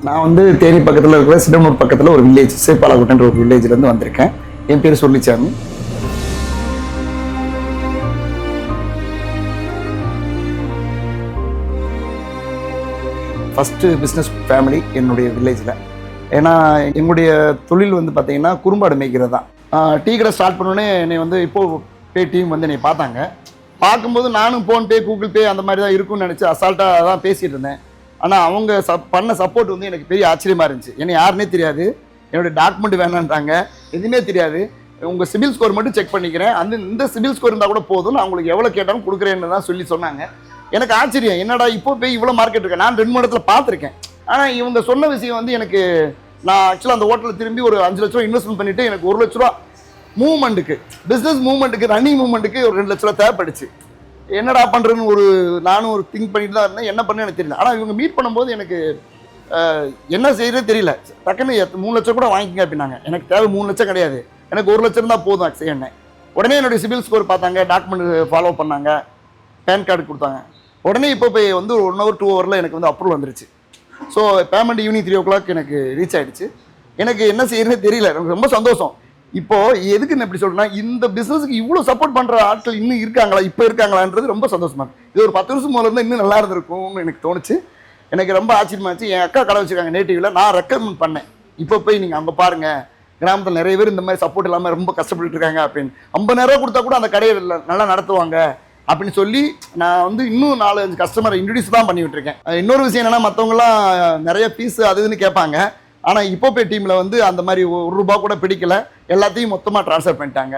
நான் வந்து தேனி பக்கத்தில் இருக்கிற சிடமூர் பக்கத்தில் ஒரு வில்லேஜ் சேப்பாலகுட்டன்ற ஒரு வில்லேஜ்லேருந்து வந்திருக்கேன். என் பேர் சொல்லிச்சாமி. ஃபஸ்ட்டு பிஸ்னஸ் ஃபேமிலி என்னுடைய வில்லேஜில். ஏன்னா எங்களுடைய தொழில் வந்து பார்த்தீங்கன்னா குறும்பாடு மேய்க்கிறது தான். டீ கடை ஸ்டார்ட் பண்ணோடனே என்னை வந்து இப்போது பே டீம் வந்து என்னை பார்த்தாங்க. பார்க்கும்போது நானும் ஃபோன்பே கூகுள் பே அந்த மாதிரி தான் இருக்கும்னு நினச்சி அசால்ட்டாக தான் பேசிகிட்டு இருந்தேன். ஆனால் அவங்க பண்ண சப்போர்ட் வந்து எனக்கு பெரிய ஆச்சரியமாக இருந்துச்சு. என்னை யாருன்னே தெரியாது, என்னுடைய டாக்குமெண்ட் வேணான்றாங்க, எதுவுமே தெரியாது. உங்கள் சிபில் ஸ்கோர் மட்டும் செக் பண்ணிக்கிறேன், இந்த சிபில் ஸ்கோர் இருந்தால் கூட போதும், நான் உங்களுக்கு எவ்வளோ கேட்டாலும் கொடுக்குறேன்னு தான் சொல்லி சொன்னாங்க. எனக்கு ஆச்சரியம், என்னடா இப்போ போய் இவ்வளோ மார்க்கெட் இருக்கேன். நான் 2-3 இடத்துல பார்த்துருக்கேன். ஆனால் இவங்க சொன்ன விஷயம் வந்து எனக்கு, நான் ஆக்சுவலாக அந்த ஹோட்டலில் திரும்பி ஒரு 5 லட்ச ரூபா இன்வெஸ்ட்மெண்ட் பண்ணிவிட்டு எனக்கு 1 லட்ச ரூபா மூவ்மெண்ட்டுக்கு, பிஸ்னஸ் மூவ்மெண்ட்டுக்கு, ரன்னிங் மூவ்மெண்ட்டுக்கு ஒரு 2 லட்ச ரூபா தேவைப்படுச்சு. என்னடா பண்ணுறதுன்னு நானும் ஒரு திங்க் பண்ணிட்டு தான் இருந்தேன். என்ன பண்ணு எனக்கு தெரியல. ஆனால் இவங்க மீட் பண்ணும்போது எனக்கு என்ன செய்யறதுன்னு தெரியல. டக்குன்னு 3 லட்சம் கூட வாங்கிக்கங்க அப்படின்னாங்க. எனக்கு தேவை 3 லட்சம் கிடையாது, எனக்கு 1 லட்சம் தான் போதும் ஆக்சுவலி. என்ன உடனே என்னுடைய சிபில் ஸ்கோர் பார்த்தாங்க, டாக்குமெண்ட் ஃபாலோ பண்ணாங்க, பேன் கார்டு கொடுத்தாங்க. உடனே இப்போ போய் வந்து 1 hour 2 hourல எனக்கு வந்து அப்ரூவல் வந்துருச்சு. ஸோ பேமெண்ட் ஈவினிங் 3 o'clock எனக்கு ரீச் ஆகிடுச்சு. எனக்கு என்ன செய்யறதுன்னு தெரியல, எனக்கு ரொம்ப சந்தோஷம். இப்போ எதுக்கு நான் எப்படி சொல்றேன்னா, இந்த பிசினஸ்க்கு இவ்வளவு சப்போர்ட் பண்ற ஆட்கள் இன்னும் இருக்காங்களா, இப்போ இருக்காங்களான்றது ரொம்ப சந்தோஷமா இருக்கு. இது ஒரு 10 வருஷம் முதல்ல இருந்தா இன்னும் நல்லா இருந்திருக்கும்னு எனக்கு தோணுச்சு. எனக்கு ரொம்ப ஆச்சரியமா இருந்துச்சு. என் அக்கா கடை வச்சிருக்காங்க நேட்டிவ்ல, நான் ரெக்கமெண்ட் பண்ணேன், இப்போ போய் நீங்க அங்க பாருங்க, கிராமத்தில் நிறைய பேர் இந்த மாதிரி சப்போர்ட் இல்லாமல் ரொம்ப கஷ்டப்பட்டு இருக்காங்க அப்படின்னு. 50,000 ரூபா கொடுத்தா கூட அந்த கடையை நல்லா நடத்துவாங்க அப்படின்னு சொல்லி நான் வந்து இன்னும் 4-5 கஸ்டமரை இன்ட்ரடியூஸ் தான் பண்ணி விட்டுருக்கேன். இன்னொரு விஷயம் என்னன்னா, மற்றவங்களாம் நிறைய பீஸ் அது இதுன்னு கேட்பாங்க. ஆனால் இப்போ பே டீமில் வந்து அந்த மாதிரி 1 ரூபா கூட பிடிக்கல, எல்லாத்தையும் மொத்தமாக ட்ரான்ஸ்ஃபர் பண்ணிட்டாங்க.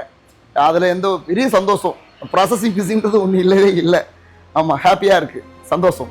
அதில் எந்த பெரிய சந்தோஷம். ப்ராசஸிங் ஃபீஸுன்றது ஒன்றும் இல்லவே இல்லை. ஆமாம், ஹாப்பியாக இருக்குது, சந்தோஷம்.